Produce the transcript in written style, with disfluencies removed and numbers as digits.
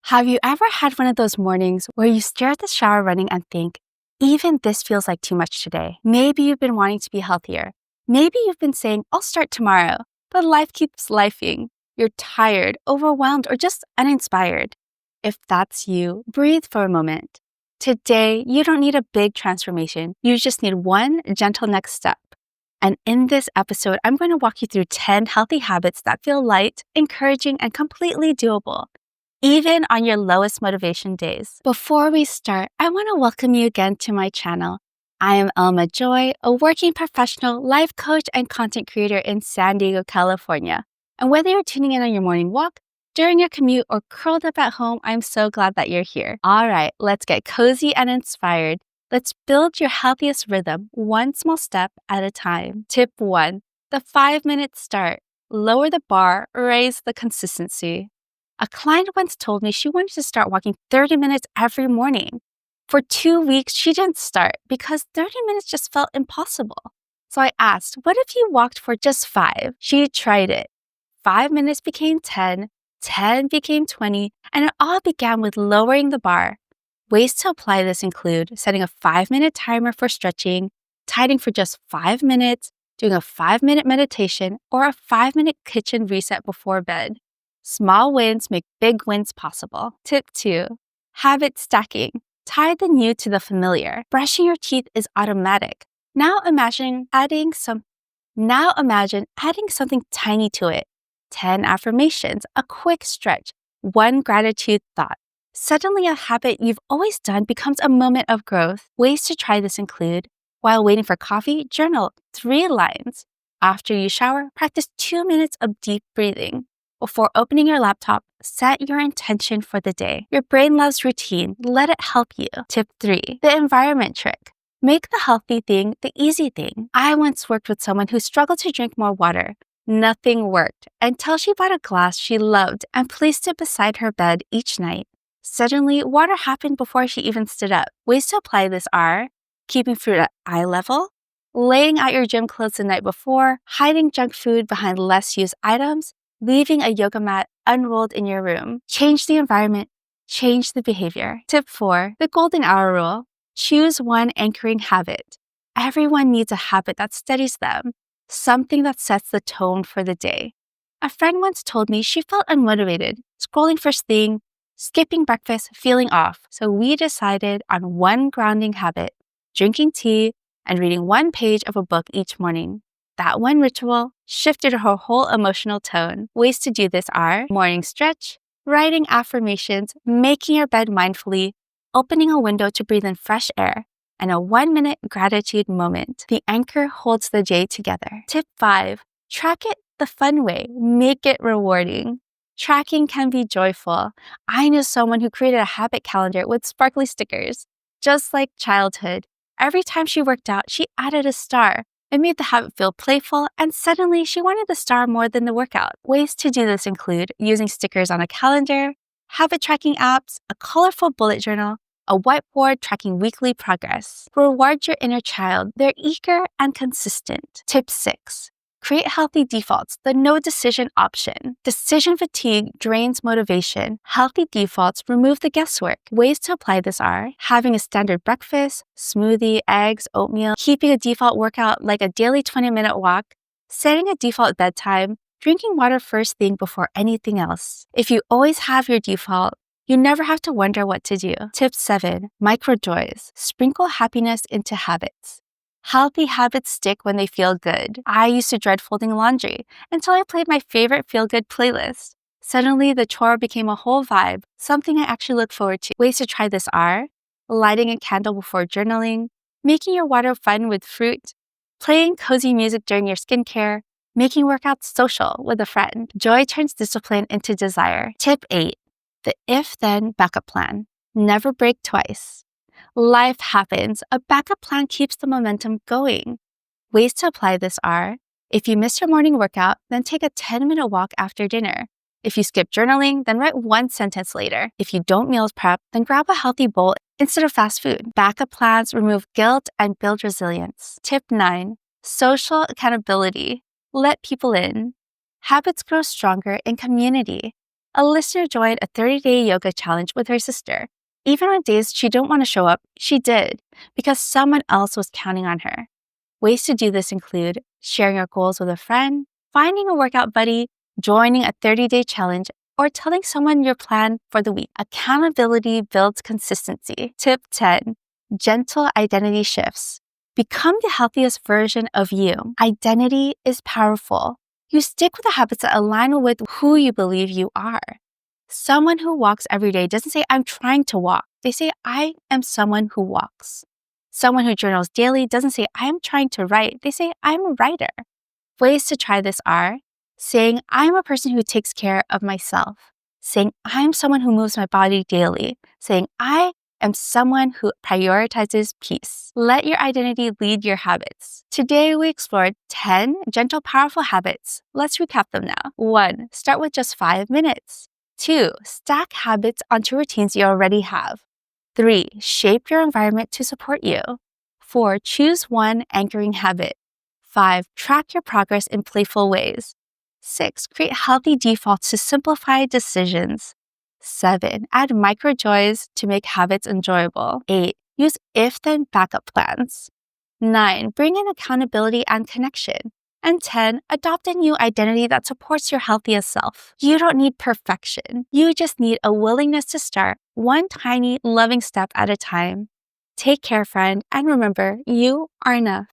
Have you ever had one of those mornings where you stare at the shower running and think, even this feels like too much today? Maybe you've been wanting to be healthier. Maybe you've been saying, I'll start tomorrow, but life keeps lifing. You're tired, overwhelmed, or just uninspired. If that's you, breathe for a moment. Today, you don't need a big transformation. You just need one gentle next step. And in this episode, I'm going to walk you through 10 healthy habits that feel light, encouraging, and completely doable, even on your lowest motivation days. Before we start, I want to welcome you again to my channel. I am Elma Joy, a working professional, life coach, and content creator in San Diego, California. And whether you're tuning in on your morning walk, during your commute, or curled up at home, I'm so glad that you're here. All right, let's get cozy and inspired. Let's build your healthiest rhythm, one small step at a time. Tip 1, the 5-minute start. Lower the bar, raise the consistency. A client once told me she wanted to start walking 30 minutes every morning. For 2 weeks, she didn't start because 30 minutes just felt impossible. So I asked, what if you walked for just 5? She tried it. 5 minutes became 10, 10 became 20, and it all began with lowering the bar. Ways to apply this include setting a 5-minute timer for stretching, tidying for just 5 minutes, doing a 5-minute meditation, or a 5-minute kitchen reset before bed. Small wins make big wins possible. Tip 2, habit stacking. Tie the new to the familiar. Brushing your teeth is automatic. Now imagine adding something tiny to it. 10 affirmations, a quick stretch, 1 gratitude thought. Suddenly, a habit you've always done becomes a moment of growth. Ways to try this include, while waiting for coffee, journal 3 lines. After you shower, practice 2 minutes of deep breathing. Before opening your laptop, set your intention for the day. Your brain loves routine. Let it help you. Tip 3, the environment trick. Make the healthy thing the easy thing. I once worked with someone who struggled to drink more water. Nothing worked until she bought a glass she loved and placed it beside her bed each night. Suddenly, water happened before she even stood up. Ways to apply this are keeping fruit at eye level, laying out your gym clothes the night before, hiding junk food behind less used items, leaving a yoga mat unrolled in your room. Change the environment, change the behavior. Tip 4, the golden hour rule. Choose one anchoring habit. Everyone needs a habit that steadies them, something that sets the tone for the day. A friend once told me she felt unmotivated, scrolling first thing, skipping breakfast, feeling off. So we decided on one grounding habit, drinking tea and reading 1 page of a book each morning. That one ritual shifted her whole emotional tone. Ways to do this are morning stretch, writing affirmations, making your bed mindfully, opening a window to breathe in fresh air, and a 1-minute gratitude moment. The anchor holds the day together. Tip 5, track it the fun way. Make it rewarding. Tracking can be joyful. I know someone who created a habit calendar with sparkly stickers. Just like childhood, every time she worked out, she added a star. It made the habit feel playful, and suddenly she wanted the star more than the workout. Ways to do this include using stickers on a calendar, habit tracking apps, a colorful bullet journal, a whiteboard tracking weekly progress. Reward your inner child. They're eager and consistent. Tip 6, create healthy defaults, the no decision option. Decision fatigue drains motivation. Healthy defaults remove the guesswork. Ways to apply this are having a standard breakfast, smoothie, eggs, oatmeal, keeping a default workout like a daily 20-minute walk, setting a default bedtime, drinking water first thing before anything else. If you always have your default, you never have to wonder what to do. Tip 7, micro joys. Sprinkle happiness into habits. Healthy habits stick when they feel good. I used to dread folding laundry until I played my favorite feel-good playlist. Suddenly, the chore became a whole vibe, something I actually look forward to. Ways to try this are lighting a candle before journaling, making your water fun with fruit, playing cozy music during your skincare, making workouts social with a friend. Joy turns discipline into desire. Tip 8, the if-then backup plan. Never break twice. Life happens. A backup plan keeps the momentum going. Ways to apply this are, if you miss your morning workout, then take a 10-minute walk after dinner. If you skip journaling, then write 1 sentence later. If you don't meal prep, then grab a healthy bowl instead of fast food. Backup plans remove guilt and build resilience. Tip 9, social accountability. Let people in. Habits grow stronger in community. A listener joined a 30-day yoga challenge with her sister. Even on days she didn't want to show up, she did, because someone else was counting on her. Ways to do this include sharing your goals with a friend, finding a workout buddy, joining a 30-day challenge, or telling someone your plan for the week. Accountability builds consistency. Tip 10. Gentle identity shifts. Become the healthiest version of you. Identity is powerful. You stick with the habits that align with who you believe you are. Someone who walks every day doesn't say, I'm trying to walk. They say, I am someone who walks. Someone who journals daily doesn't say, I am trying to write. They say, I'm a writer. Ways to try this are saying, I'm a person who takes care of myself. Saying, I'm someone who moves my body daily. Saying, I am someone who prioritizes peace. Let your identity lead your habits. Today, we explored 10 gentle, powerful habits. Let's recap them now. 1. Start with just 5 minutes. 2. Stack habits onto routines you already have. 3. Shape your environment to support you. 4. Choose one anchoring habit. 5. Track your progress in playful ways. 6. Create healthy defaults to simplify decisions. 7. Add micro joys to make habits enjoyable. 8. Use if-then backup plans. 9. Bring in accountability and connection. And 10. Adopt a new identity that supports your healthiest self. You don't need perfection. You just need a willingness to start one tiny, loving step at a time. Take care, friend, and remember, you are enough.